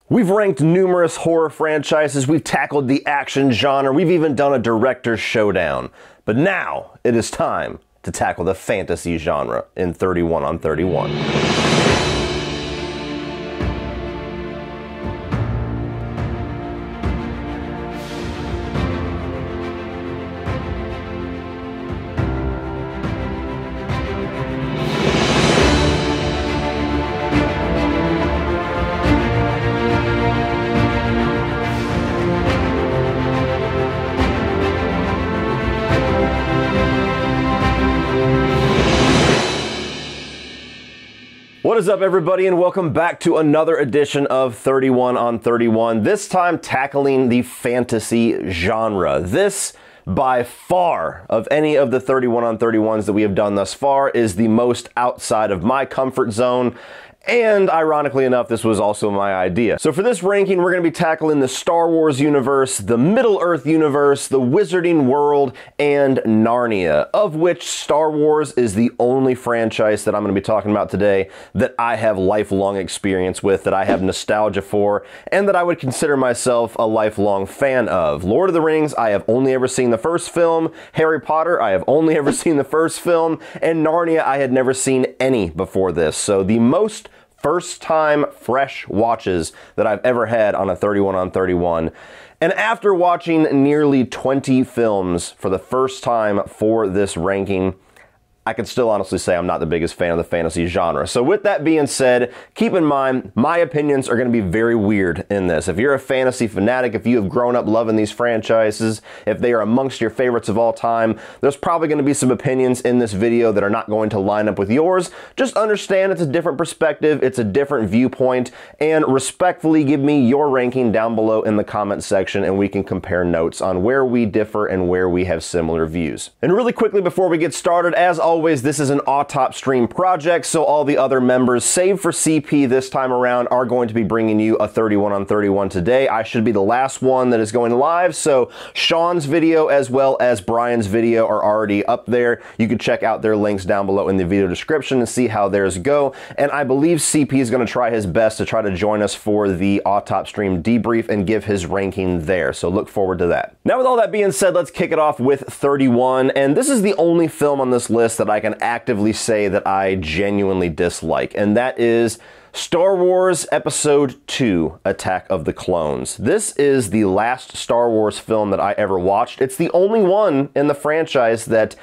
We've ranked numerous horror franchises, we've tackled the action genre, we've even done a director's showdown. But now, it is time to tackle the fantasy genre in 31 on 31. What is up, everybody, and welcome back to another edition of 31 on 31, this time tackling the fantasy genre. This, by far, of any of the 31 on 31s that we have done thus far, is the most outside of my comfort zone. And ironically enough, this was also my idea. So for this ranking, we're going to be tackling the Star Wars universe, the Middle-earth universe, the Wizarding World, and Narnia, of which Star Wars is the only franchise that I'm going to be talking about today that I have lifelong experience with, that I have nostalgia for, and that I would consider myself a lifelong fan of. Lord of the Rings, I have only ever seen the first film. Harry Potter, I have only ever seen the first film. And Narnia, I had never seen any before this. So the most first-time fresh watches that I've ever had on a 31 on 31. And after watching nearly 20 films for the first time for this ranking, I can still honestly say I'm not the biggest fan of the fantasy genre. So with that being said, keep in mind, my opinions are going to be very weird in this. If you're a fantasy fanatic, if you have grown up loving these franchises, if they are amongst your favorites of all time, there's probably going to be some opinions in this video that are not going to line up with yours. Just understand it's a different perspective, it's a different viewpoint, and respectfully give me your ranking down below in the comment section and we can compare notes on where we differ and where we have similar views. And really quickly before we get started, as always, this is an Autop stream project, so all the other members, save for CP this time around, are going to be bringing you a 31 on 31 today. I should be the last one that is going live, so Sean's video as well as Brian's video are already up there. You can check out their links down below in the video description and see how theirs go. And I believe CP is going to try his best to try to join us for the Autop stream debrief and give his ranking there, so look forward to that. Now with all that being said, let's kick it off with 31, and this is the only film on this list that I can actively say that I genuinely dislike, and that is Star Wars Episode 2, Attack of the Clones. This is the last Star Wars film that I ever watched. It's the only one in the franchise that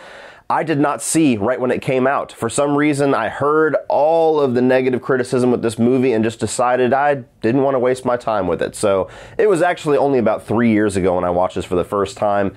I did not see right when it came out. For some reason, I heard all of the negative criticism with this movie and just decided I didn't want to waste my time with it. So it was actually only about 3 years ago when I watched this for the first time.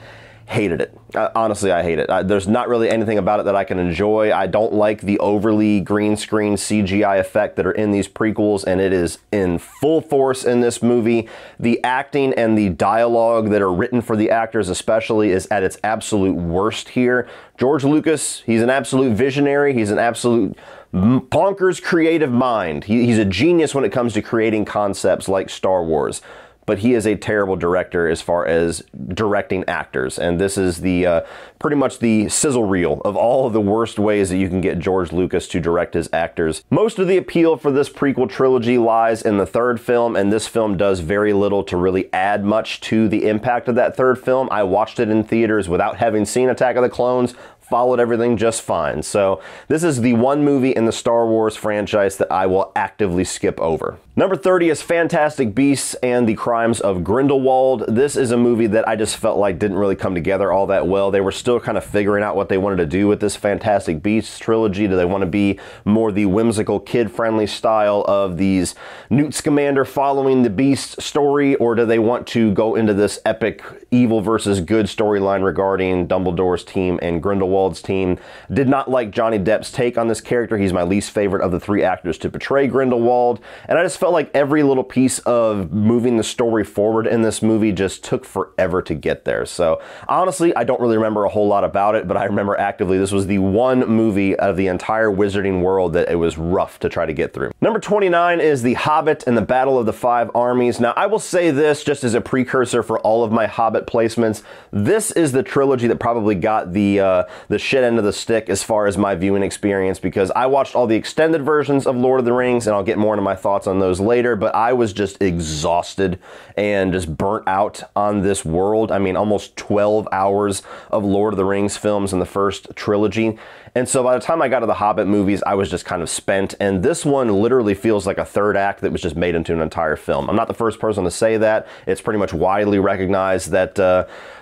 Hated it. Honestly, I hate it. There's not really anything about it that I can enjoy. I don't like the overly green screen CGI effect that are in these prequels, and it is in full force in this movie. The acting and the dialogue that are written for the actors especially is at its absolute worst here. George Lucas, he's an absolute visionary. He's an absolute bonkers creative mind. He's a genius when it comes to creating concepts like Star Wars. But he is a terrible director as far as directing actors. And this is the pretty much the sizzle reel of all of the worst ways that you can get George Lucas to direct his actors. Most of the appeal for this prequel trilogy lies in the third film, and this film does very little to really add much to the impact of that third film. I watched it in theaters without having seen Attack of the Clones, followed everything just fine. So this is the one movie in the Star Wars franchise that I will actively skip over. Number 30 is Fantastic Beasts and the Crimes of Grindelwald. This is a movie that I just felt like didn't really come together all that well. They were still kind of figuring out what they wanted to do with this Fantastic Beasts trilogy. Do they want to be more the whimsical, kid-friendly style of these Newt Scamander following the Beast story, or do they want to go into this epic evil versus good storyline regarding Dumbledore's team and Grindelwald's team? Did not like Johnny Depp's take on this character. He's my least favorite of the three actors to portray Grindelwald, and I just felt like every little piece of moving the story forward in this movie just took forever to get there. So honestly, I don't really remember a whole lot about it, but I remember actively this was the one movie out of the entire Wizarding World that it was rough to try to get through. Number 29 is The Hobbit and the Battle of the Five Armies. Now, I will say this just as a precursor for all of my Hobbit placements. This is the trilogy that probably got the shit end of the stick as far as my viewing experience, because I watched all the extended versions of Lord of the Rings, and I'll get more into my thoughts on those videos later, but I was just exhausted and just burnt out on this world. I mean, almost 12 hours of Lord of the Rings films in the first trilogy. And so by the time I got to the Hobbit movies, I was just kind of spent. And this one literally feels like a third act that was just made into an entire film. I'm not the first person to say that. It's pretty much widely recognized that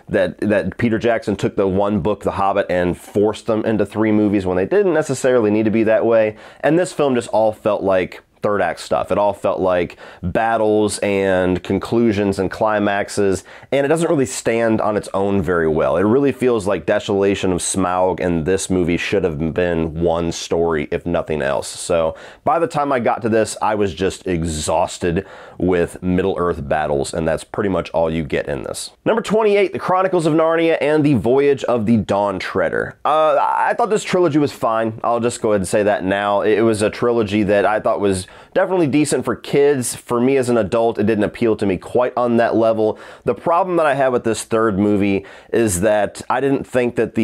that Peter Jackson took the one book, The Hobbit, and forced them into 3 movies when they didn't necessarily need to be that way. And this film just all felt like third act stuff. It all felt like battles and conclusions and climaxes, and it doesn't really stand on its own very well. It really feels like Desolation of Smaug and this movie should have been one story, if nothing else. So by the time I got to this, I was just exhausted with Middle-earth battles, and that's pretty much all you get in this. Number 28, The Chronicles of Narnia and The Voyage of the Dawn Treader. I thought this trilogy was fine. I'll just go ahead and say that now. It was a trilogy that I thought was definitely decent for kids. For me as an adult, it didn't appeal to me quite on that level. The problem that I have with this third movie is that I didn't think that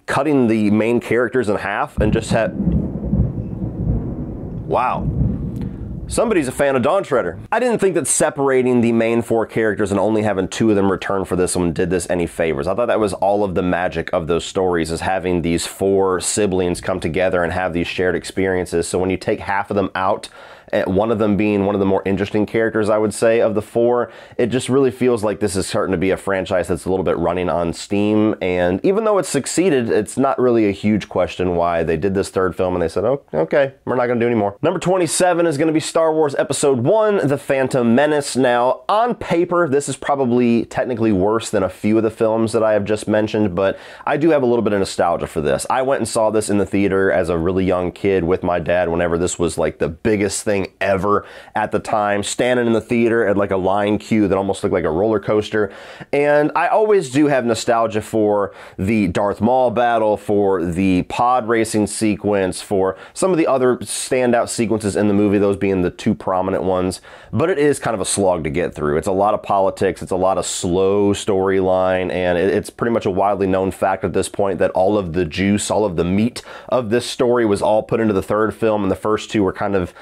cutting the main characters in half and just had... Wow. Somebody's a fan of Dawn Treader. I didn't think that separating the main 4 characters and only having 2 of them return for this one did this any favors. I thought that was all of the magic of those stories, is having these 4 siblings come together and have these shared experiences. So when you take half of them out, one of them being one of the more interesting characters, I would say, of the 4, it just really feels like this is starting to be a franchise that's a little bit running on steam. And even though it's succeeded, it's not really a huge question why they did this third film and they said, oh, okay, we're not going to do any more. Number 27 is going to be Star Wars Episode 1, The Phantom Menace. Now, on paper, this is probably technically worse than a few of the films that I have just mentioned, but I do have a little bit of nostalgia for this. I went and saw this in the theater as a really young kid with my dad whenever this was like the biggest thing ever at the time, standing in the theater at like a line queue that almost looked like a roller coaster. And I always do have nostalgia for the Darth Maul battle, for the pod racing sequence, for some of the other standout sequences in the movie, those being the 2 prominent ones. But it is kind of a slog to get through. It's a lot of politics, it's a lot of slow storyline, and it's pretty much a widely known fact at this point that all of the juice, all of the meat of this story was all put into the third film, and the first 2 were kind of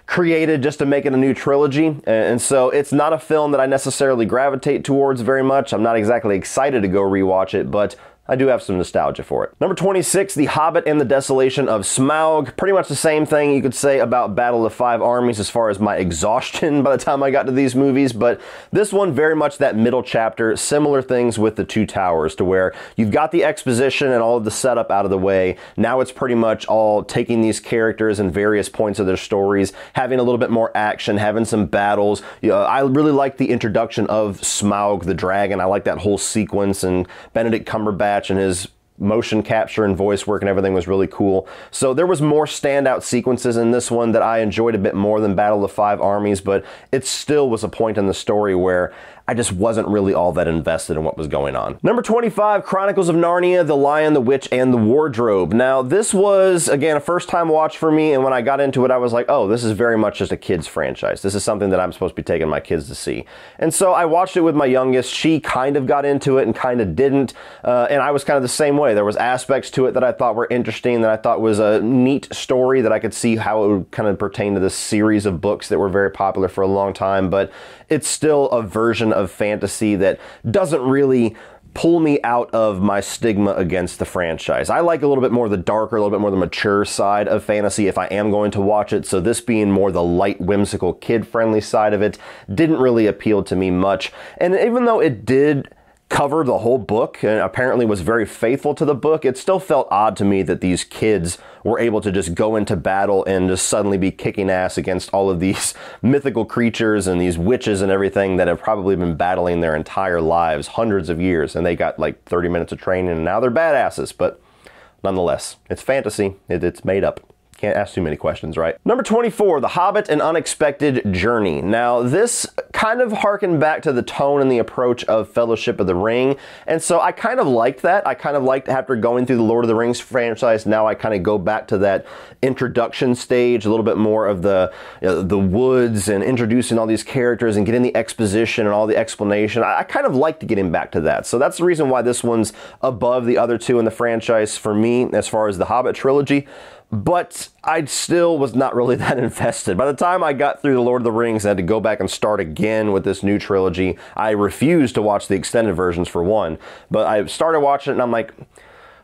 created just to make it a new trilogy. And so it's not a film that I necessarily gravitate towards very much. I'm not exactly excited to go rewatch it, but I do have some nostalgia for it. Number 26, The Hobbit and the Desolation of Smaug. Pretty much the same thing you could say about Battle of the Five Armies as far as my exhaustion by the time I got to these movies, but this one very much that middle chapter, similar things with The Two Towers, to where you've got the exposition and all of the setup out of the way. Now it's pretty much all taking these characters and various points of their stories, having a little bit more action, having some battles. I really like the introduction of Smaug the dragon. I like that whole sequence, and Benedict Cumberbatch and his motion capture and voice work and everything was really cool. So there was more standout sequences in this one that I enjoyed a bit more than Battle of the Five Armies, but it still was a point in the story where I just wasn't really all that invested in what was going on. Number 25, Chronicles of Narnia, The Lion, the Witch, and the Wardrobe. Now, this was, again, a first-time watch for me, and when I got into it, I was like, oh, this is very much just a kid's franchise. This is something that I'm supposed to be taking my kids to see. And so I watched it with my youngest. She kind of got into it and kind of didn't, and I was kind of the same way. There was aspects to it that I thought were interesting, that I thought was a neat story, that I could see how it would kind of pertain to this series of books that were very popular for a long time, but it's still a version of fantasy that doesn't really pull me out of my stigma against the franchise. I like a little bit more the darker, a little bit more the mature side of fantasy if I am going to watch it, so this being more the light, whimsical, kid-friendly side of it didn't really appeal to me much. And even though it did cover the whole book and apparently was very faithful to the book, it still felt odd to me that these kids were able to just go into battle and just suddenly be kicking ass against all of these mythical creatures and these witches and everything that have probably been battling their entire lives, hundreds of years, and they got like 30 minutes of training and now they're badasses. But nonetheless, it's fantasy. It's made up. Can't ask too many questions, right? Number 24, The Hobbit, An Unexpected Journey. Now, this kind of harkened back to the tone and the approach of Fellowship of the Ring, and so I kind of liked that. I kind of liked, after going through the Lord of the Rings franchise, now I kind of go back to that introduction stage, a little bit more of the woods and introducing all these characters and getting the exposition and all the explanation. I kind of liked getting back to that. So that's the reason why this one's above the other two in the franchise for me as far as the Hobbit trilogy. but I still was not really that invested. By the time I got through The Lord of the Rings and had to go back and start again with this new trilogy, I refused to watch the extended versions for one. But I started watching it and I'm like,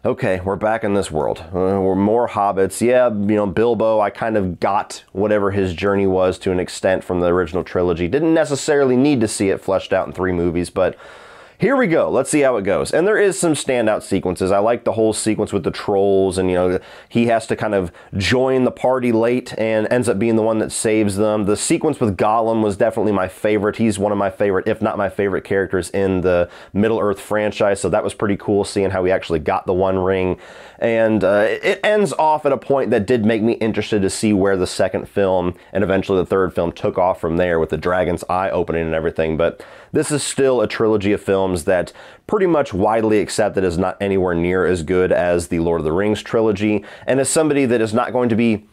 okay, we're back in this world. We're more hobbits. Yeah, you know, Bilbo, I kind of got whatever his journey was to an extent from the original trilogy. Didn't necessarily need to see it fleshed out in 3 movies, but here we go. Let's see how it goes. And there is some standout sequences. I like the whole sequence with the trolls and, you know, he has to kind of join the party late and ends up being the one that saves them. The sequence with Gollum was definitely my favorite. He's one of my favorite, if not my favorite characters in the Middle-earth franchise. So that was pretty cool seeing how he actually got the One Ring. And it ends off at a point that did make me interested to see where the second film and eventually the third film took off from there with the dragon's eye opening and everything. But this is still a trilogy of films that pretty much widely accepted as not anywhere near as good as the Lord of the Rings trilogy. And as somebody that is not going to be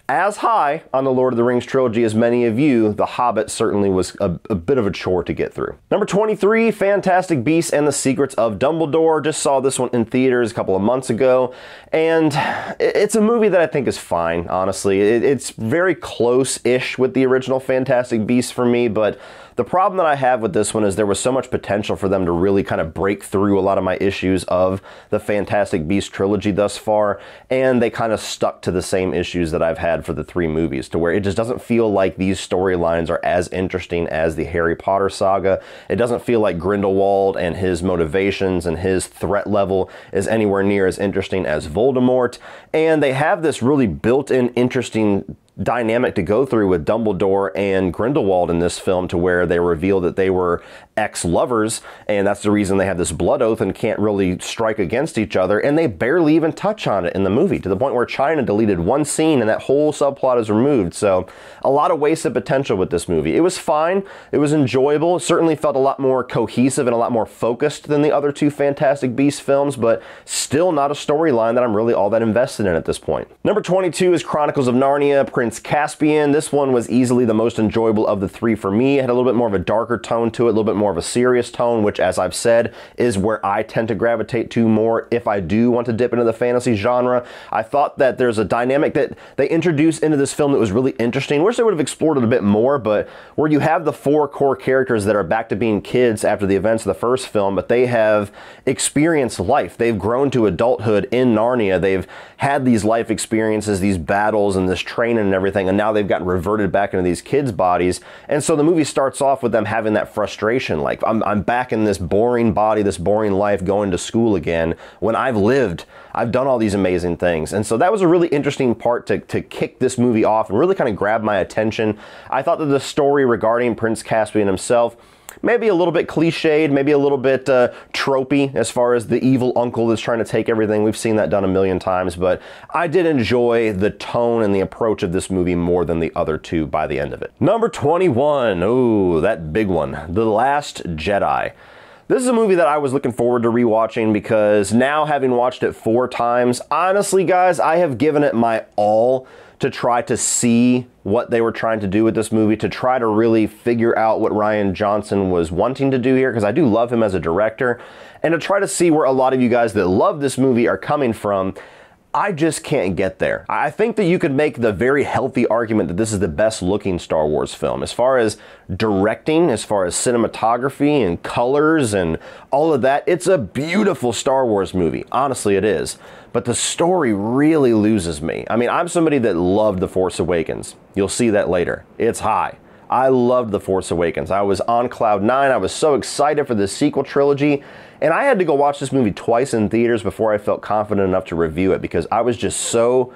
as high on the Lord of the Rings trilogy as many of you, The Hobbit certainly was a bit of a chore to get through. Number 23, Fantastic Beasts and the Secrets of Dumbledore. Just saw this one in theaters a couple of months ago, and it's a movie that I think is fine, honestly. It's very close-ish with the original Fantastic Beasts for me, but the problem that I have with this one is there was so much potential for them to really kind of break through a lot of my issues of the Fantastic Beasts trilogy thus far, and they kind of stuck to the same issues that I've had for the 3 movies, to where it just doesn't feel like these storylines are as interesting as the Harry Potter saga. It doesn't feel like Grindelwald and his motivations and his threat level is anywhere near as interesting as Voldemort, and they have this really built-in interesting dynamic to go through with Dumbledore and Grindelwald in this film, to where they reveal that they were ex-lovers, and that's the reason they have this blood oath and can't really strike against each other, and they barely even touch on it in the movie, to the point where China deleted one scene and that whole subplot is removed. So a lot of wasted potential with this movie. It was fine, it was enjoyable, it certainly felt a lot more cohesive and a lot more focused than the other 2 Fantastic Beasts films, but still not a storyline that I'm really all that invested in at this point. Number 22 is Chronicles of Narnia, Prince Caspian. This one was easily the most enjoyable of the 3 for me. It had a little bit more of a darker tone to it, a little bit more of a serious tone, which, as I've said, is where I tend to gravitate to more if I do want to dip into the fantasy genre. I thought that there's a dynamic that they introduced into this film that was really interesting. Wish they would have explored it a bit more, but where you have the 4 core characters that are back to being kids after the events of the first film, but they have experienced life. They've grown to adulthood in Narnia. They've had these life experiences, these battles, and this training and everything, and now they've gotten reverted back into these kids' bodies. And so the movie starts off with them having that frustration, like, I'm back in this boring body, this boring life, going to school again, when I've done all these amazing things. And so that was a really interesting part to kick this movie off and really kind of grab my attention. I thought that the story regarding Prince Caspian himself, maybe a little bit cliched, maybe a little bit tropey as far as the evil uncle that's trying to take everything. We've seen that done a million times, but I did enjoy the tone and the approach of this movie more than the other 2 by the end of it. Number 21, ooh, that big one, The Last Jedi. This is a movie that I was looking forward to rewatching because now, having watched it 4 times, honestly guys, I have given it my all to try to see what they were trying to do with this movie, to try to really figure out what Rian Johnson was wanting to do here, because I do love him as a director, and to try to see where a lot of you guys that love this movie are coming from. I just can't get there. I think that you could make the very healthy argument that this is the best looking Star Wars film. As far as directing, as far as cinematography and colors and all of that, it's a beautiful Star Wars movie. Honestly, it is. But the story really loses me. I mean, I'm somebody that loved The Force Awakens. You'll see that later. It's high. I loved The Force Awakens. I was on cloud 9. I was so excited for the sequel trilogy. And I had to go watch this movie twice in theaters before I felt confident enough to review it, because I was just so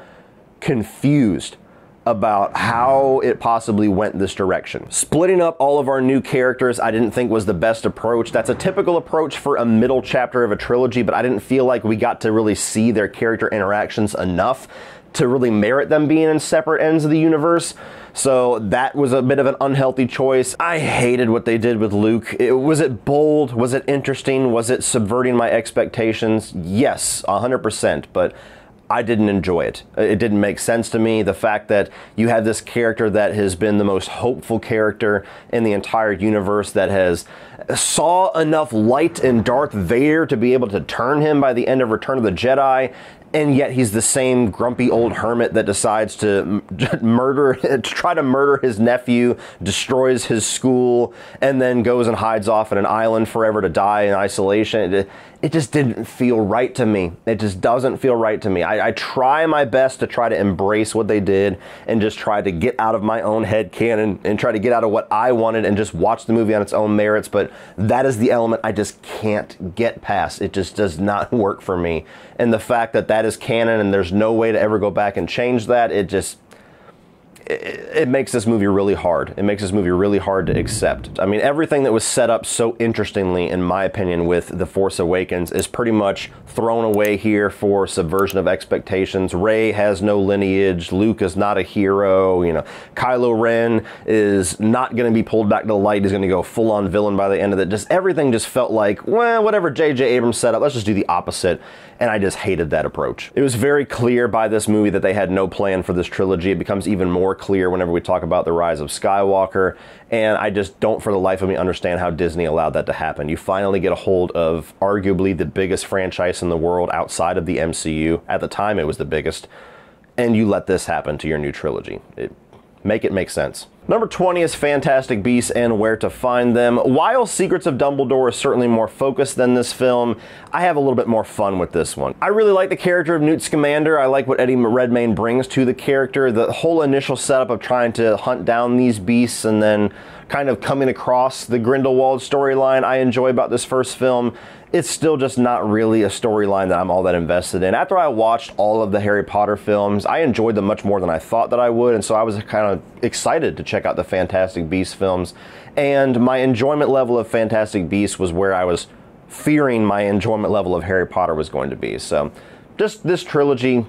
confused about how it possibly went this direction. Splitting up all of our new characters, I didn't think was the best approach. That's a typical approach for a middle chapter of a trilogy, but I didn't feel like we got to really see their character interactions enough to really merit them being in separate ends of the universe. So that was a bit of an unhealthy choice. I hated what they did with Luke. Was it bold? Was it interesting? Was it subverting my expectations? Yes, 100%, but I didn't enjoy it. It didn't make sense to me. The fact that you have this character that has been the most hopeful character in the entire universe, that has saw enough light in Darth Vader to be able to turn him by the end of Return of the Jedi, and yet he's the same grumpy old hermit that decides to try to murder his nephew, destroys his school, and then goes and hides off on an island forever to die in isolation. It just didn't feel right to me. It just doesn't feel right to me. I try my best to try to embrace what they did and just try to get out of my own head canon and try to get out of what I wanted and just watch the movie on its own merits, but that is the element I just can't get past. It just does not work for me. And the fact that that is canon and there's no way to ever go back and change that, it makes this movie really hard. It makes this movie really hard to accept. I mean, everything that was set up so interestingly, in my opinion, with The Force Awakens is pretty much thrown away here for subversion of expectations. Rey has no lineage. Luke is not a hero. You know, Kylo Ren is not going to be pulled back to the light. He's going to go full-on villain by the end of it. Just everything just felt like, well, whatever J.J. Abrams set up, let's just do the opposite. And I just hated that approach. It was very clear by this movie that they had no plan for this trilogy. It becomes even more clear whenever we talk about The Rise of Skywalker, and I just don't for the life of me understand how Disney allowed that to happen. You finally get a hold of arguably the biggest franchise in the world outside of the MCU. At the time, it was the biggest, and you let this happen to your new trilogy. Make it make sense. Number 20 is Fantastic Beasts and Where to Find Them. While Secrets of Dumbledore is certainly more focused than this film, I have a little bit more fun with this one. I really like the character of Newt Scamander. I like what Eddie Redmayne brings to the character. The whole initial setup of trying to hunt down these beasts and then kind of coming across the Grindelwald storyline I enjoy about this first film. It's still just not really a storyline that I'm all that invested in. After I watched all of the Harry Potter films, I enjoyed them much more than I thought that I would, and so I was kind of excited to check out the Fantastic Beasts films. And my enjoyment level of Fantastic Beasts was where I was fearing my enjoyment level of Harry Potter was going to be. So just this trilogy,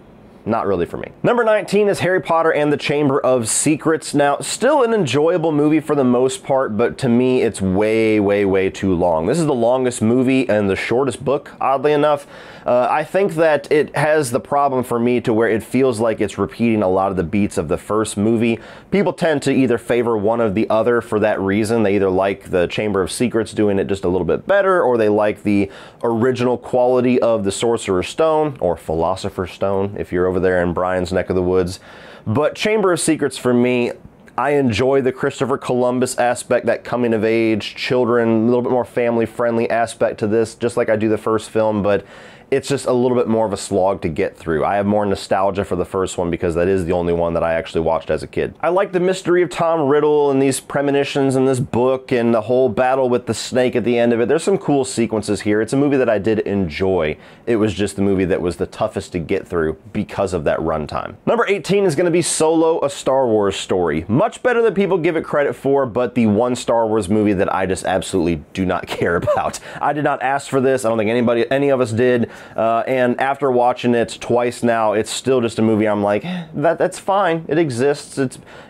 not really for me. Number 19 is Harry Potter and the Chamber of Secrets. Now, still an enjoyable movie for the most part, but to me, it's way, way, way too long. This is the longest movie and the shortest book, oddly enough. I think that it has the problem for me to where it feels like it's repeating a lot of the beats of the first movie. People tend to either favor one or the other for that reason. They either like the Chamber of Secrets doing it just a little bit better, or they like the original quality of the Sorcerer's Stone, or Philosopher's Stone, if you're over there in Brian's neck of the woods. But Chamber of Secrets for me, I enjoy the Christopher Columbus aspect, that coming of age, children, a little bit more family friendly aspect to this, just like I do the first film, but it's just a little bit more of a slog to get through. I have more nostalgia for the first one because that is the only one that I actually watched as a kid. I like the mystery of Tom Riddle and these premonitions in this book and the whole battle with the snake at the end of it. There's some cool sequences here. It's a movie that I did enjoy. It was just the movie that was the toughest to get through because of that runtime. Number 18 is going to be Solo, a Star Wars story. Much better than people give it credit for, but the one Star Wars movie that I just absolutely do not care about. I did not ask for this. I don't think any of us did. And after watching it twice now, it's still just a movie I'm like, that's fine. It exists.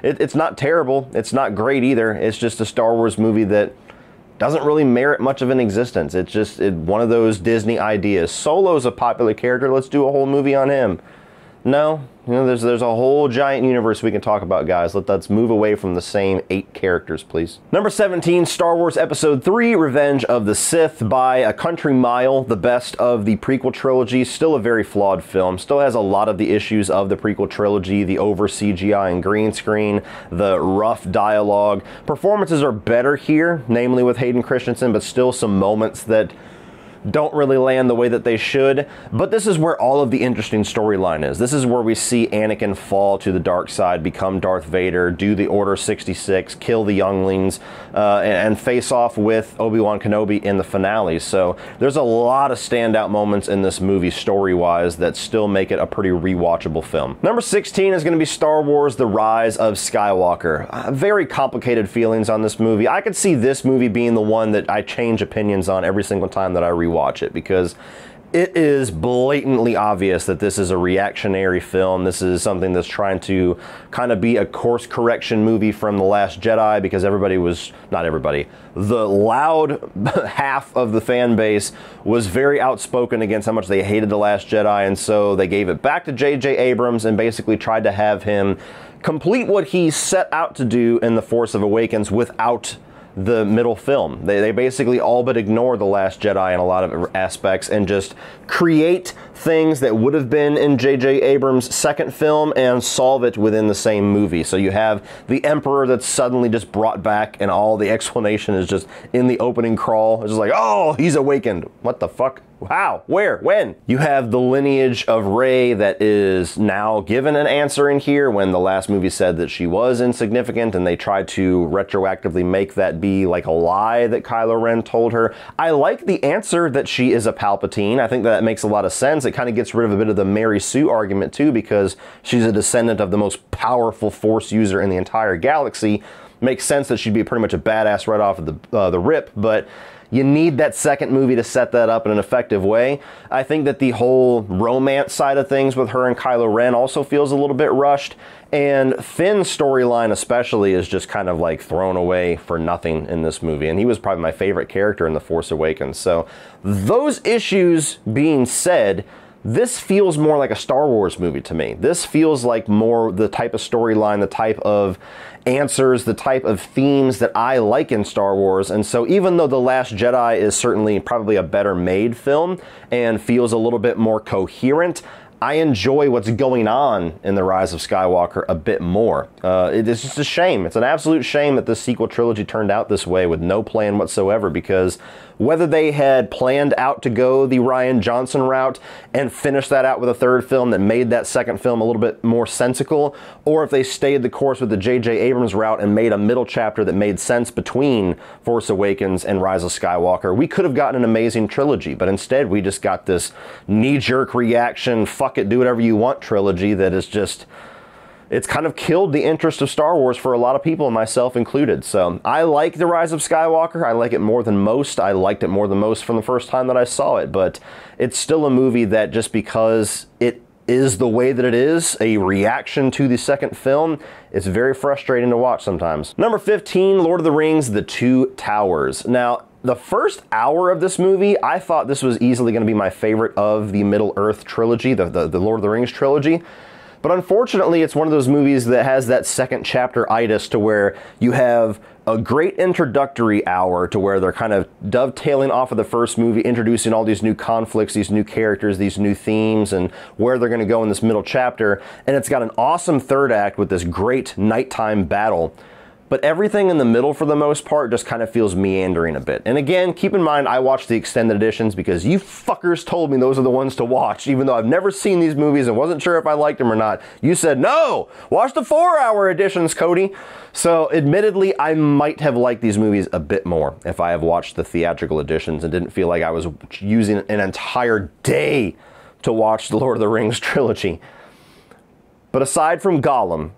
It's not terrible. It's not great either. It's just a Star Wars movie that doesn't really merit much of an existence. It's just one of those Disney ideas. Solo's a popular character. Let's do a whole movie on him. No, you know, there's a whole giant universe we can talk about, guys. Let's move away from the same 8 characters, please. Number 17, Star Wars Episode 3, Revenge of the Sith, by a country mile, the best of the prequel trilogy. Still a very flawed film. Still has a lot of the issues of the prequel trilogy, the over CGI and green screen, the rough dialogue. Performances are better here, namely with Hayden Christensen, but still some moments that don't really land the way that they should. But this is where all of the interesting storyline is. This is where we see Anakin fall to the dark side, become Darth Vader, do the Order 66, kill the younglings, and face off with Obi-Wan Kenobi in the finale. So there's a lot of standout moments in this movie story-wise that still make it a pretty rewatchable film. Number 16 is going to be Star Wars: The Rise of Skywalker. Very complicated feelings on this movie. I could see this movie being the one that I change opinions on every single time that I rewatch it, because it is blatantly obvious that this is a reactionary film. This is something that's trying to kind of be a course correction movie from The Last Jedi, because not everybody, the loud half of the fan base was very outspoken against how much they hated The Last Jedi, and so they gave it back to J.J. Abrams and basically tried to have him complete what he set out to do in The Force Awakens without the middle film. They basically all but ignore The Last Jedi in a lot of aspects and just create things that would have been in J.J. Abrams' second film and solve it within the same movie. So you have the Emperor that's suddenly just brought back, and all the explanation is just in the opening crawl. It's just like, oh, he's awakened. What the fuck? How? Where? When? You have the lineage of Rey that is now given an answer in here, when the last movie said that she was insignificant, and they tried to retroactively make that be like a lie that Kylo Ren told her. I like the answer that she is a Palpatine. I think that makes a lot of sense. It kind of gets rid of a bit of the Mary Sue argument too, because she's a descendant of the most powerful Force user in the entire galaxy. Makes sense that she'd be pretty much a badass right off of the rip, but you need that second movie to set that up in an effective way. I think that the whole romance side of things with her and Kylo Ren also feels a little bit rushed, and Finn's storyline especially is just kind of like thrown away for nothing in this movie, and he was probably my favorite character in The Force Awakens. So those issues being said, this feels more like a Star Wars movie to me. This feels like more the type of storyline, the type of answers, the type of themes that I like in Star Wars. And so even though The Last Jedi is certainly probably a better made film and feels a little bit more coherent, I enjoy what's going on in The Rise of Skywalker a bit more. It is just a shame. It's an absolute shame that this sequel trilogy turned out this way with no plan whatsoever, because whether they had planned out to go the Rian Johnson route and finish that out with a third film that made that second film a little bit more sensical, or if they stayed the course with the J.J. Abrams route and made a middle chapter that made sense between Force Awakens and Rise of Skywalker, we could have gotten an amazing trilogy. But instead, we just got this knee-jerk reaction, fuck it, do whatever you want trilogy that is just... it's kind of killed the interest of Star Wars for a lot of people, myself included. So I like The Rise of Skywalker. I like it more than most. I liked it more than most from the first time that I saw it, but it's still a movie that, just because it is the way that it is, a reaction to the second film, it's very frustrating to watch sometimes. Number 15, Lord of the Rings, The Two Towers. Now, the first hour of this movie, I thought this was easily going to be my favorite of the Middle-earth trilogy, the Lord of the Rings trilogy. But unfortunately, it's one of those movies that has that second chapter-itis, to where you have a great introductory hour to where they're kind of dovetailing off of the first movie, introducing all these new conflicts, these new characters, these new themes, and where they're going to go in this middle chapter. And it's got an awesome third act with this great nighttime battle. But everything in the middle, for the most part, just kind of feels meandering a bit. And again, keep in mind, I watched the extended editions because you fuckers told me those are the ones to watch, even though I've never seen these movies and wasn't sure if I liked them or not. You said, no, watch the 4-hour editions, Cody. So admittedly, I might have liked these movies a bit more if I have watched the theatrical editions and didn't feel like I was using an entire day to watch the Lord of the Rings trilogy. But aside from Gollum,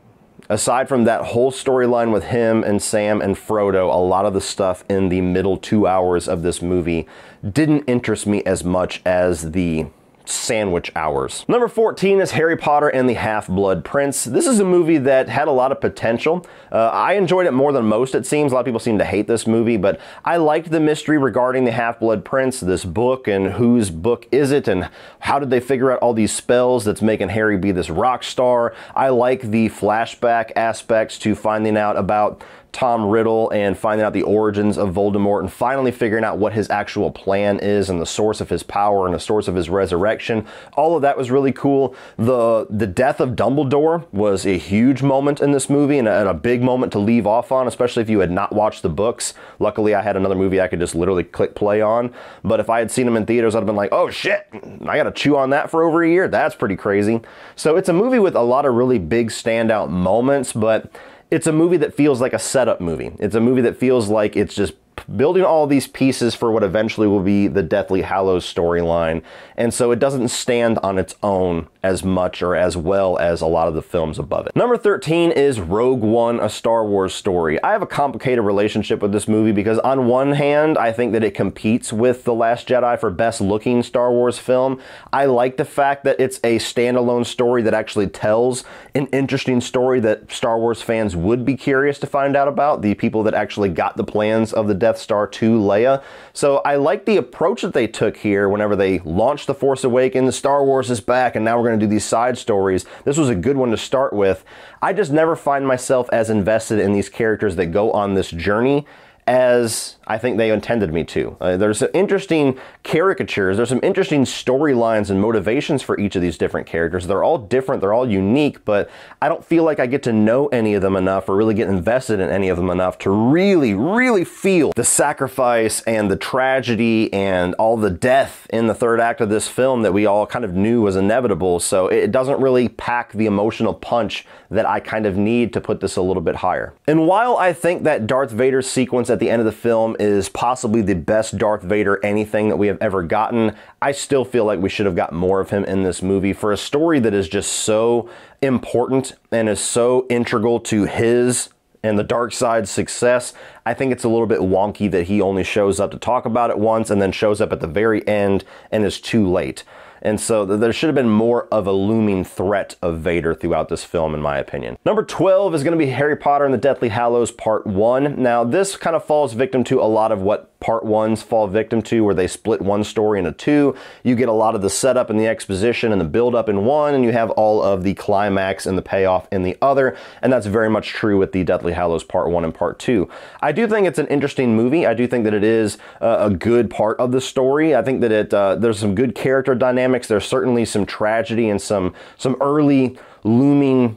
aside from that whole storyline with him and Sam and Frodo, a lot of the stuff in the middle 2 hours of this movie didn't interest me as much as the sandwich hours. Number 14 is Harry Potter and the Half-Blood Prince. This is a movie that had a lot of potential. I enjoyed it more than most, it seems. A lot of people seem to hate this movie, but I liked the mystery regarding the Half-Blood Prince, this book, and whose book is it, and how did they figure out all these spells that's making Harry be this rock star. I like the flashback aspects to finding out about Tom Riddle and finding out the origins of Voldemort and finally figuring out what his actual plan is and the source of his power and the source of his resurrection. All of that was really cool. The death of Dumbledore was a huge moment in this movie and a big moment to leave off on, especially if you had not watched the books. Luckily, I had another movie I could just literally click play on. But if I had seen them in theaters, I'd have been like, oh shit, I gotta chew on that for over a year. That's pretty crazy. So it's a movie with a lot of really big standout moments, but it's a movie that feels like a setup movie. It's a movie that feels like it's just building all these pieces for what eventually will be the Deathly Hallows storyline. And so it doesn't stand on its own as much or as well as a lot of the films above it. Number 13 is Rogue One, A Star Wars Story. I have a complicated relationship with this movie because on one hand, I think that it competes with The Last Jedi for best looking Star Wars film. I like the fact that it's a standalone story that actually tells an interesting story that Star Wars fans would be curious to find out about, the people that actually got the plans of the Death Star to Leia. So I like the approach that they took here whenever they launched The Force Awakens, Star Wars is back, and now we're going to do these side stories. This was a good one to start with. I just never find myself as invested in these characters that go on this journey as I think they intended me to. There's some interesting caricatures, there's some interesting storylines and motivations for each of these different characters. They're all different, they're all unique, but I don't feel like I get to know any of them enough or really get invested in any of them enough to really feel the sacrifice and the tragedy and all the death in the third act of this film that we all kind of knew was inevitable. So it doesn't really pack the emotional punch that I kind of need to put this a little bit higher. And while I think that Darth Vader's sequence at the end of the film is possibly the best Darth Vader anything that we have ever gotten, I still feel like we should have got more of him in this movie for a story that is just so important and is so integral to his and the dark side's success. I think it's a little bit wonky that he only shows up to talk about it once and then shows up at the very end and is too late. And so there should have been more of a looming threat of Vader throughout this film, in my opinion. Number 12 is going to be Harry Potter and the Deathly Hallows Part 1. Now, this kind of falls victim to a lot of what Part 1s fall victim to, where they split one story into two. You get a lot of the setup and the exposition and the build-up in one, and you have all of the climax and the payoff in the other, and that's very much true with the Deathly Hallows Part 1 and Part 2. I do think it's an interesting movie. I do think that it is a good part of the story. I think that there's some good character dynamics. There's certainly some tragedy and some early looming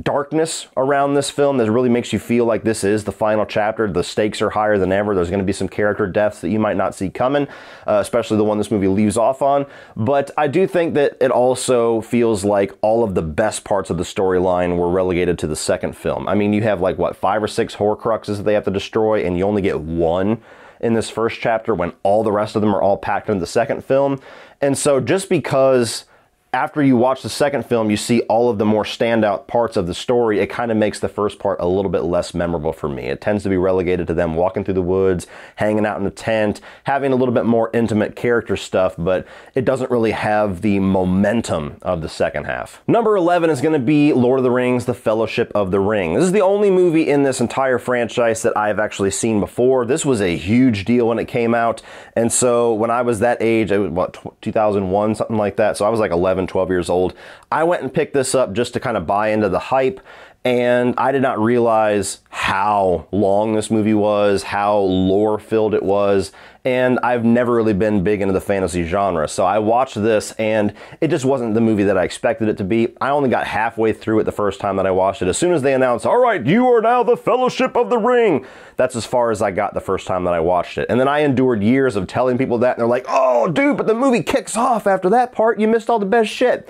darkness around this film that really makes you feel like this is the final chapter. The stakes are higher than ever. There's going to be some character deaths that you might not see coming, especially the one this movie leaves off on. But I do think that it also feels like all of the best parts of the storyline were relegated to the second film. I mean, you have like, what, 5 or 6 Horcruxes that they have to destroy, and you only get one in this first chapter when all the rest of them are all packed into the second film. And so just because after you watch the second film, you see all of the more standout parts of the story, it kind of makes the first part a little bit less memorable for me. It tends to be relegated to them walking through the woods, hanging out in a tent, having a little bit more intimate character stuff, but it doesn't really have the momentum of the second half. Number 11 is going to be Lord of the Rings, The Fellowship of the Ring. This is the only movie in this entire franchise that I've actually seen before. This was a huge deal when it came out, and so when I was that age, I was, what, 2001, something like that, so I was like 11, 12 years old. I went and picked this up just to kind of buy into the hype, and I did not realize how long this movie was, how lore-filled it was, and I've never really been big into the fantasy genre. So I watched this, and it just wasn't the movie that I expected it to be. I only got halfway through it the first time that I watched it. As soon as they announced, all right, you are now the Fellowship of the Ring, that's as far as I got the first time that I watched it. And then I endured years of telling people that, and they're like, oh, dude, but the movie kicks off after that part. You missed all the best shit.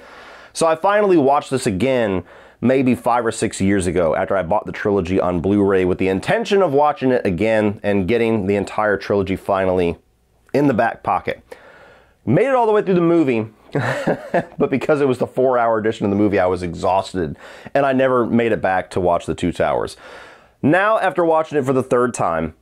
So I finally watched this again maybe 5 or 6 years ago after I bought the trilogy on Blu-ray with the intention of watching it again and getting the entire trilogy finally in the back pocket. Made it all the way through the movie, but because it was the 4-hour edition of the movie, I was exhausted, and I never made it back to watch The Two Towers. Now, after watching it for the third time,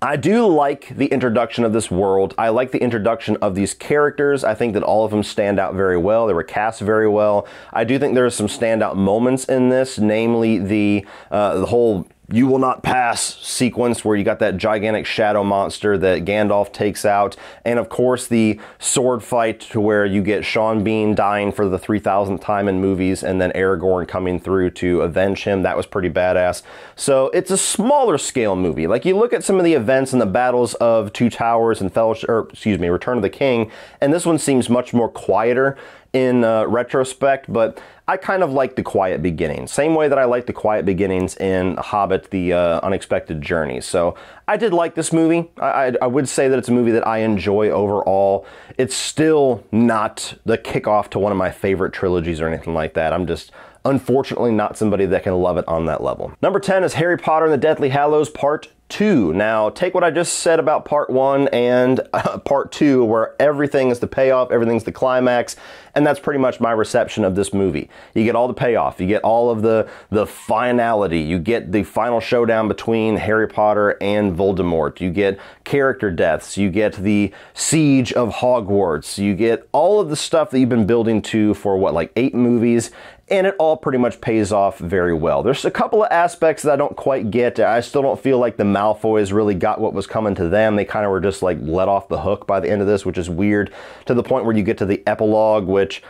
I do like the introduction of this world. I like the introduction of these characters. I think that all of them stand out very well. They were cast very well. I do think there are some standout moments in this, namely the whole "you will not pass" sequence where you got that gigantic shadow monster that Gandalf takes out, and of course the sword fight to where you get Sean Bean dying for the 3,000th time in movies and then Aragorn coming through to avenge him. That was pretty badass. So it's a smaller scale movie. Like, you look at some of the events and the battles of Two Towers and Return of the King, and this one seems much more quieter in retrospect, but I kind of like the quiet beginnings. Same way that I like the quiet beginnings in Hobbit, The Unexpected Journey. So I did like this movie. I would say that it's a movie that I enjoy overall. It's still not the kickoff to one of my favorite trilogies or anything like that. I'm just unfortunately not somebody that can love it on that level. Number 10 is Harry Potter and the Deathly Hallows Part 2. Now, take what I just said about Part 1 and Part 2, where everything is the payoff, everything's the climax, and that's pretty much my reception of this movie. You get all the payoff, you get all of the finality, you get the final showdown between Harry Potter and Voldemort, you get character deaths, you get the siege of Hogwarts, you get all of the stuff that you've been building to for, what, like 8 movies, and it all pretty much pays off very well. There's a couple of aspects that I don't quite get. I still don't feel like the Malfoys really got what was coming to them. They kind of were just like let off the hook by the end of this, which is weird, to the point where you get to the epilogue, which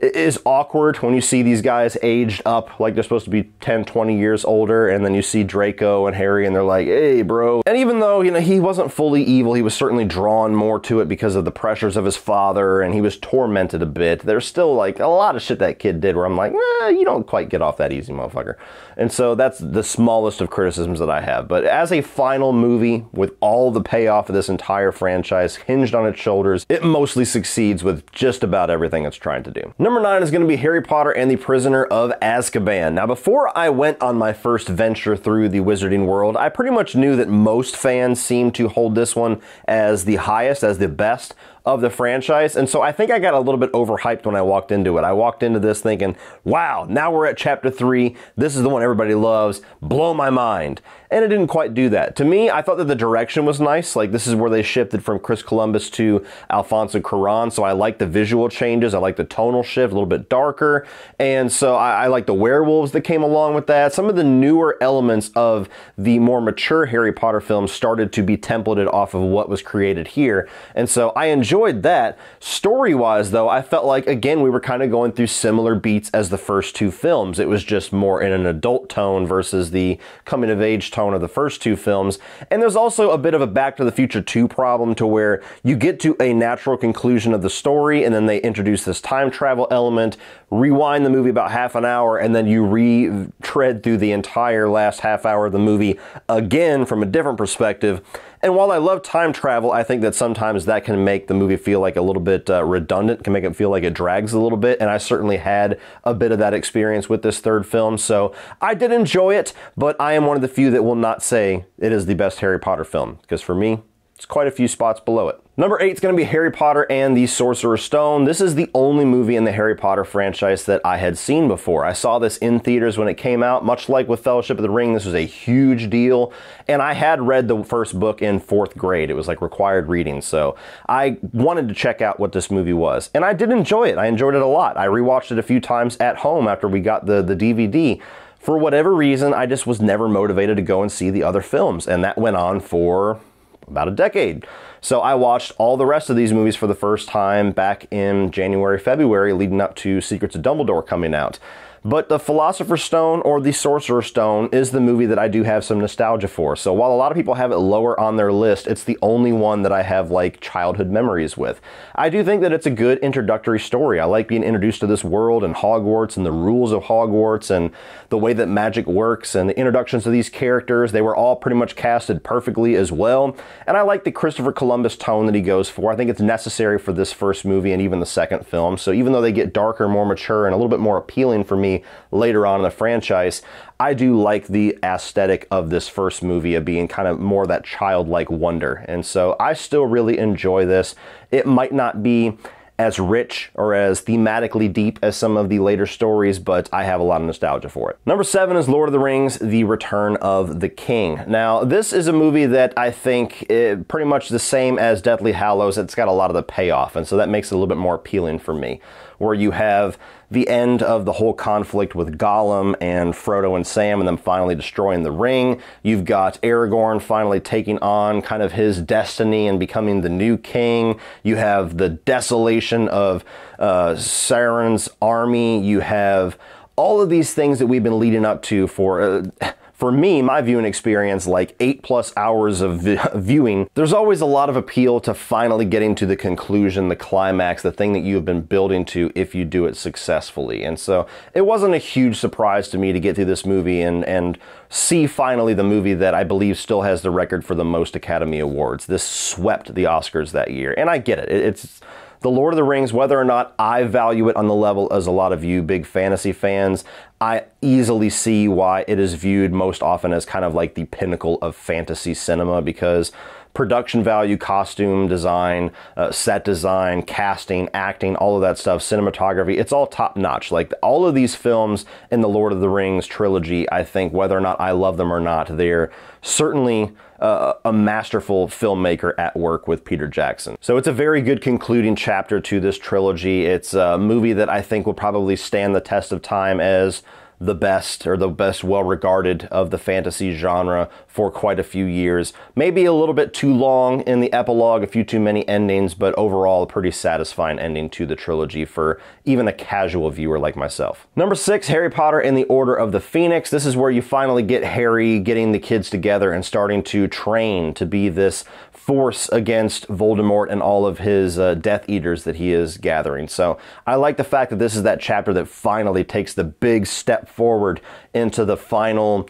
it is awkward when you see these guys aged up like they're supposed to be 10, 20 years older, and then you see Draco and Harry and they're like, hey, bro. And even though, you know, he wasn't fully evil, he was certainly drawn more to it because of the pressures of his father, and he was tormented a bit. There's still like a lot of shit that kid did where I'm like, you don't quite get off that easy, motherfucker. And so that's the smallest of criticisms that I have. But as a final movie with all the payoff of this entire franchise hinged on its shoulders, it mostly succeeds with just about everything it's trying to do. Number 9 is going to be Harry Potter and the Prisoner of Azkaban. Now, before I went on my first venture through the wizarding world, I pretty much knew that most fans seem to hold this one as the highest, as the best of the franchise, and so I think I got a little bit overhyped when I walked into it. I walked into this thinking, wow, now we're at chapter 3, this is the one everybody loves, blow my mind. And it didn't quite do that. To me, I thought that the direction was nice, like this is where they shifted from Chris Columbus to Alfonso Cuarón, so I like the visual changes, I like the tonal shift, a little bit darker, and so I like the werewolves that came along with that. Some of the newer elements of the more mature Harry Potter films started to be templated off of what was created here, and so I enjoyed that. Story-wise, though, I felt like, again, we were kind of going through similar beats as the first two films. It was just more in an adult tone versus the coming-of-age tone of the first two films. And there's also a bit of a Back to the Future 2 problem to where you get to a natural conclusion of the story, and then they introduce this time travel element, rewind the movie about half an hour, and then you retread through the entire last half hour of the movie again from a different perspective. And while I love time travel, I think that sometimes that can make the movie feel like a little bit redundant, can make it feel like it drags a little bit, and I certainly had a bit of that experience with this third film, so I did enjoy it, but I am one of the few that will not say it is the best Harry Potter film, because for me, it's quite a few spots below it. Number 8 is going to be Harry Potter and the Sorcerer's Stone. This is the only movie in the Harry Potter franchise that I had seen before. I saw this in theaters when it came out. Much like with Fellowship of the Ring, this was a huge deal. And I had read the first book in 4th grade. It was like required reading. So I wanted to check out what this movie was. And I did enjoy it. I enjoyed it a lot. I rewatched it a few times at home after we got the DVD. For whatever reason, I just was never motivated to go and see the other films. And that went on for about a decade. So I watched all the rest of these movies for the first time back in January, February, leading up to Secrets of Dumbledore coming out. But the Philosopher's Stone or the Sorcerer's Stone is the movie that I do have some nostalgia for. So while a lot of people have it lower on their list, it's the only one that I have like childhood memories with. I do think that it's a good introductory story. I like being introduced to this world and Hogwarts and the rules of Hogwarts and the way that magic works and the introductions to these characters. They were all pretty much casted perfectly as well. And I like the Christopher Columbus tone that he goes for. I think it's necessary for this first movie and even the second film. So even though they get darker, more mature, and a little bit more appealing for me later on in the franchise, I do like the aesthetic of this first movie of being kind of more that childlike wonder. And so I still really enjoy this. It might not be as rich or as thematically deep as some of the later stories, but I have a lot of nostalgia for it. Number 7 is Lord of the Rings, The Return of the King. Now, this is a movie that I think pretty much the same as Deathly Hallows. It's got a lot of the payoff, and so that makes it a little bit more appealing for me, where you have the end of the whole conflict with Gollum and Frodo and Sam and them finally destroying the ring. You've got Aragorn finally taking on kind of his destiny and becoming the new king. You have the desolation of Sauron's army. You have all of these things that we've been leading up to for me, my viewing experience, like 8+ hours of viewing. There's always a lot of appeal to finally getting to the conclusion, the climax, the thing that you have been building to if you do it successfully. And so it wasn't a huge surprise to me to get through this movie and see finally the movie that I believe still has the record for the most Academy Awards. This swept the Oscars that year. And I get it. It's The Lord of the Rings, whether or not I value it on the level as a lot of you big fantasy fans, I easily see why it is viewed most often as kind of like the pinnacle of fantasy cinema, because production value, costume design, set design, casting, acting, all of that stuff, cinematography, it's all top notch. Like all of these films in the Lord of the Rings trilogy, I think whether or not I love them or not, they're certainly a masterful filmmaker at work with Peter Jackson. So it's a very good concluding chapter to this trilogy. It's a movie that I think will probably stand the test of time as the best, or the best well-regarded of the fantasy genre for quite a few years. Maybe a little bit too long in the epilogue, a few too many endings, but overall a pretty satisfying ending to the trilogy for even a casual viewer like myself. Number 6, Harry Potter and the Order of the Phoenix. This is where you finally get Harry getting the kids together and starting to train to be this force against Voldemort and all of his Death Eaters that he is gathering. So I like the fact that this is that chapter that finally takes the big step forward into the final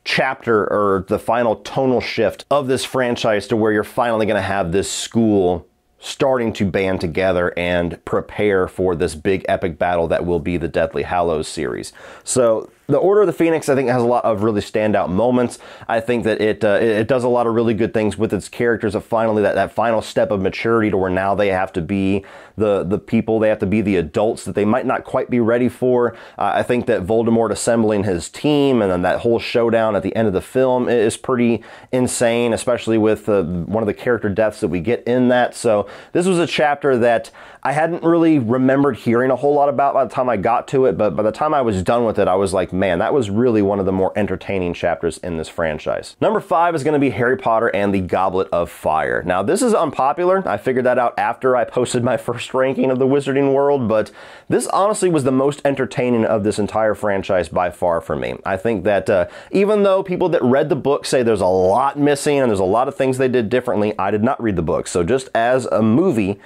chapter, or the final tonal shift of this franchise, to where you're finally going to have this school starting to band together and prepare for this big epic battle that will be the Deathly Hallows series. So the Order of the Phoenix, I think, has a lot of really standout moments. I think that it does a lot of really good things with its characters, of finally that final step of maturity, to where now they have to be the people, they have to be the adults that they might not quite be ready for. I think that Voldemort assembling his team and then that whole showdown at the end of the film is pretty insane, especially with one of the character deaths that we get in that. So this was a chapter that I hadn't really remembered hearing a whole lot about by the time I got to it, but by the time I was done with it, I was like, man, that was really one of the more entertaining chapters in this franchise. Number 5 is going to be Harry Potter and the Goblet of Fire. Now, this is unpopular. I figured that out after I posted my first ranking of the Wizarding World, but this honestly was the most entertaining of this entire franchise by far for me. I think that even though people that read the book say there's a lot missing and there's a lot of things they did differently, I did not read the book. So just as a movie,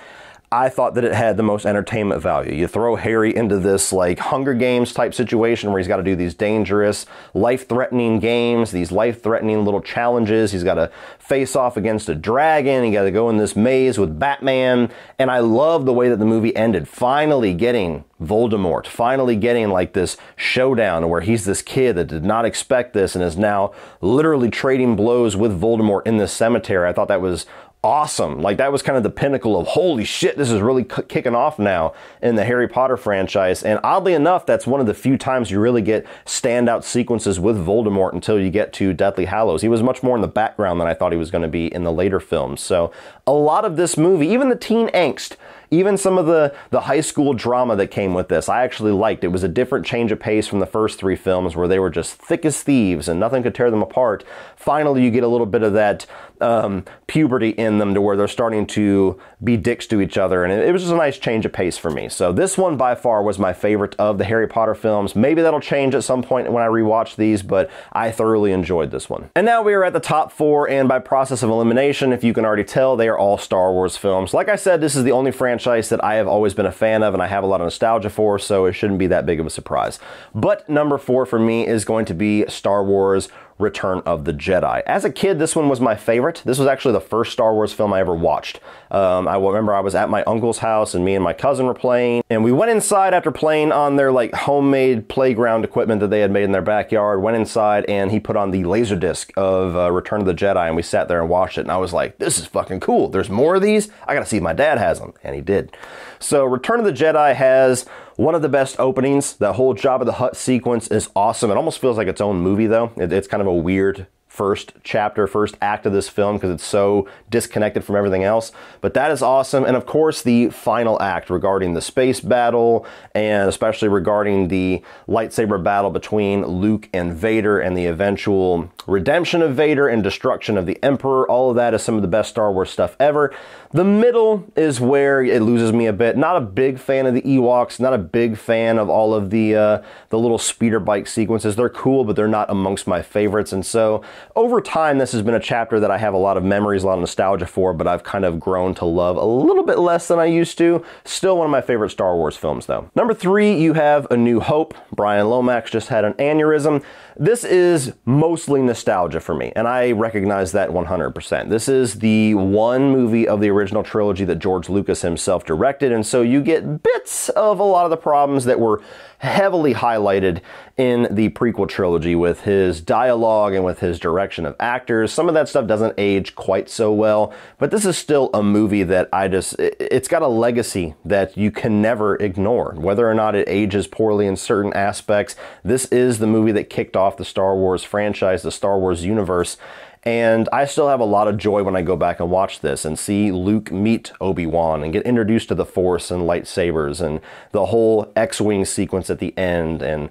I thought that it had the most entertainment value. You throw Harry into this like Hunger Games type situation where he's got to do these dangerous, life-threatening games, these life-threatening little challenges. He's got to face off against a dragon. He got to go in this maze with Batman. And I love the way that the movie ended. Finally getting Voldemort, finally getting like this showdown where he's this kid that did not expect this and is now literally trading blows with Voldemort in this cemetery. I thought that was awesome. Like, that was kind of the pinnacle of, holy shit, this is really kicking off now in the Harry Potter franchise. And oddly enough, that's one of the few times you really get standout sequences with Voldemort until you get to Deathly Hallows. He was much more in the background than I thought he was going to be in the later films. So a lot of this movie, even the teen angst, even some of the high school drama that came with this, I actually liked. It was a different change of pace from the first 3 films where they were just thick as thieves and nothing could tear them apart. Finally, you get a little bit of that puberty in them to where they're starting to be dicks to each other. And it was just a nice change of pace for me. So this one by far was my favorite of the Harry Potter films. Maybe that'll change at some point when I rewatch these, but I thoroughly enjoyed this one. And now we are at the top 4, and by process of elimination, if you can already tell, they are all Star Wars films. Like I said, this is the only franchise that I have always been a fan of and I have a lot of nostalgia for, so it shouldn't be that big of a surprise. But number 4 for me is going to be Star Wars Return of the Jedi. As a kid, this one was my favorite. This was actually the first Star Wars film I ever watched. I remember I was at my uncle's house and me and my cousin were playing, and we went inside after playing on their like homemade playground equipment that they had made in their backyard, went inside and he put on the Laserdisc of Return of the Jedi, and we sat there and watched it, and I was like, this is fucking cool. There's more of these? I gotta see if my dad has them. And he did. So Return of the Jedi has one of the best openings. That whole Jabba the Hutt sequence is awesome. It almost feels like its own movie though. It's kind of a weird first chapter, first act of this film because it's so disconnected from everything else. But that is awesome. And of course, the final act regarding the space battle, and especially regarding the lightsaber battle between Luke and Vader and the eventual redemption of Vader and destruction of the Emperor. All of that is some of the best Star Wars stuff ever. The middle is where it loses me a bit. Not a big fan of the Ewoks, not a big fan of all of the little speeder bike sequences. They're cool, but they're not amongst my favorites. And so over time, this has been a chapter that I have a lot of memories, a lot of nostalgia for, but I've kind of grown to love a little bit less than I used to. Still one of my favorite Star Wars films, though. Number 3, you have A New Hope. Brian Lomax just had an aneurysm. This is mostly nostalgia for me, and I recognize that 100%. This is the one movie of the original trilogy that George Lucas himself directed, and so you get bits of a lot of the problems that were heavily highlighted in the prequel trilogy with his dialogue and with his direction of actors. Some of that stuff doesn't age quite so well, but this is still a movie that it's got a legacy that you can never ignore. Whether or not it ages poorly in certain aspects, this is the movie that kicked off the Star Wars franchise, the Star Wars universe. And I still have a lot of joy when I go back and watch this and see Luke meet Obi-Wan and get introduced to the Force and lightsabers and the whole X-Wing sequence at the end, and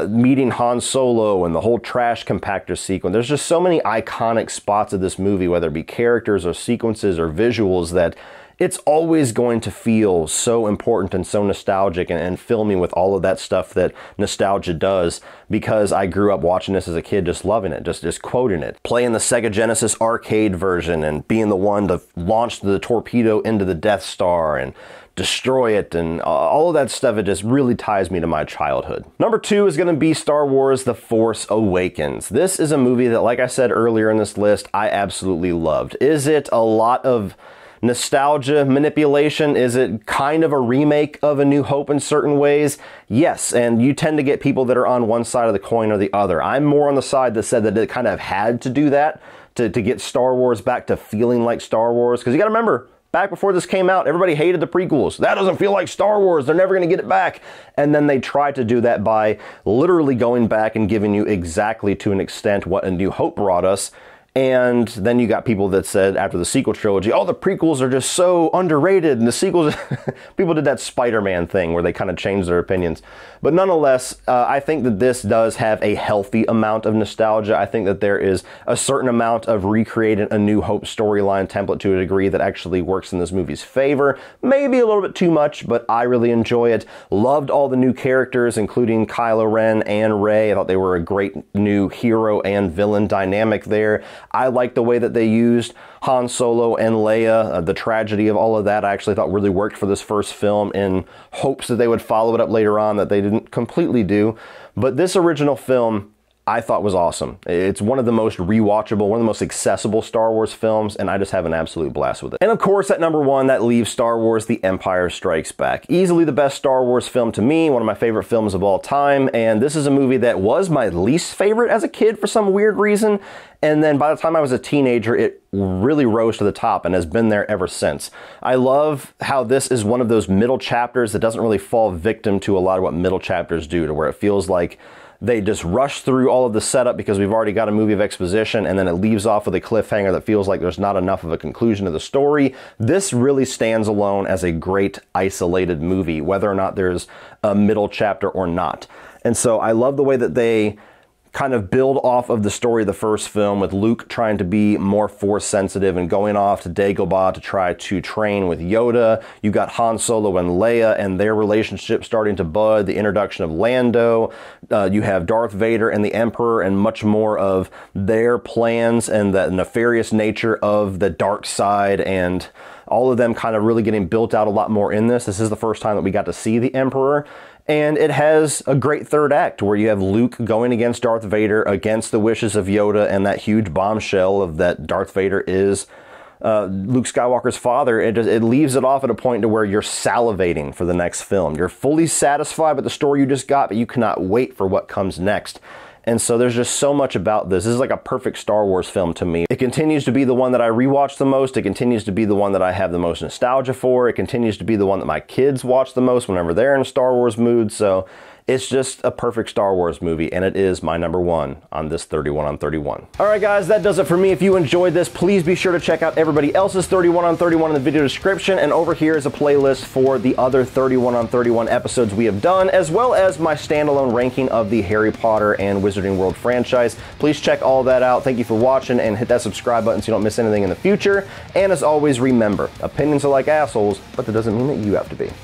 meeting Han Solo and the whole trash compactor sequence. There's just so many iconic spots of this movie, whether it be characters or sequences or visuals, that it's always going to feel so important and so nostalgic and fill me with all of that stuff that nostalgia does, because I grew up watching this as a kid, just loving it, just quoting it. Playing the Sega Genesis arcade version and being the one to launch the torpedo into the Death Star and destroy it, and all of that stuff, it just really ties me to my childhood. Number 2 is going to be Star Wars The Force Awakens. This is a movie that, like I said earlier in this list, I absolutely loved. Is it a lot of nostalgia manipulation? Is it kind of a remake of A New Hope in certain ways? Yes, and you tend to get people that are on one side of the coin or the other. I'm more on the side that said that it kind of had to do that to get Star Wars back to feeling like Star Wars, because you got to remember, back before this came out, everybody hated the prequels. That doesn't feel like Star Wars. They're never going to get it back. And then they tried to do that by literally going back and giving you exactly, to an extent, what A New Hope brought us. And then you got people that said after the sequel trilogy, oh, the prequels are just so underrated, and the sequels, people did that Spider-Man thing where they kind of changed their opinions. But nonetheless, I think that this does have a healthy amount of nostalgia. I think that there is a certain amount of recreating A New Hope storyline template to a degree that actually works in this movie's favor. Maybe a little bit too much, but I really enjoy it. Loved all the new characters, including Kylo Ren and Rey. I thought they were a great new hero and villain dynamic there. I like the way that they used Han Solo and Leia, the tragedy of all of that. I actually thought really worked for this first film, in hopes that they would follow it up later on, that they didn't completely do. But this original film, I thought was awesome. It's one of the most rewatchable, one of the most accessible Star Wars films, and I just have an absolute blast with it. And of course, at number 1, that leaves Star Wars The Empire Strikes Back. Easily the best Star Wars film to me, one of my favorite films of all time, and this is a movie that was my least favorite as a kid for some weird reason, and then by the time I was a teenager, it really rose to the top and has been there ever since. I love how this is one of those middle chapters that doesn't really fall victim to a lot of what middle chapters do, to where it feels like they just rush through all of the setup because we've already got a movie of exposition, and then it leaves off with a cliffhanger that feels like there's not enough of a conclusion to the story. This really stands alone as a great isolated movie, whether or not there's a middle chapter or not. And so I love the way that they kind of build off of the story of the first film, with Luke trying to be more Force sensitive and going off to Dagobah to try to train with Yoda. You got Han Solo and Leia and their relationship starting to bud, the introduction of Lando. You have Darth Vader and the Emperor, and much more of their plans and the nefarious nature of the dark side, and all of them kind of really getting built out a lot more in this. This is the first time that we got to see the Emperor. And it has a great third act where you have Luke going against Darth Vader, against the wishes of Yoda, and that huge bombshell of that Darth Vader is Luke Skywalker's father. It leaves it off at a point to where you're salivating for the next film. You're fully satisfied with the story you just got, but you cannot wait for what comes next. And so there's just so much about this. This is like a perfect Star Wars film to me. It continues to be the one that I rewatch the most. It continues to be the one that I have the most nostalgia for. It continues to be the one that my kids watch the most whenever they're in a Star Wars mood. So it's just a perfect Star Wars movie, and it is my number 1 on this 31 on 31. All right, guys, that does it for me. If you enjoyed this, please be sure to check out everybody else's 31 on 31 in the video description, and over here is a playlist for the other 31 on 31 episodes we have done, as well as my standalone ranking of the Harry Potter and Wizarding World franchise. Please check all that out. Thank you for watching, and hit that subscribe button so you don't miss anything in the future. And as always, remember, opinions are like assholes, but that doesn't mean that you have to be.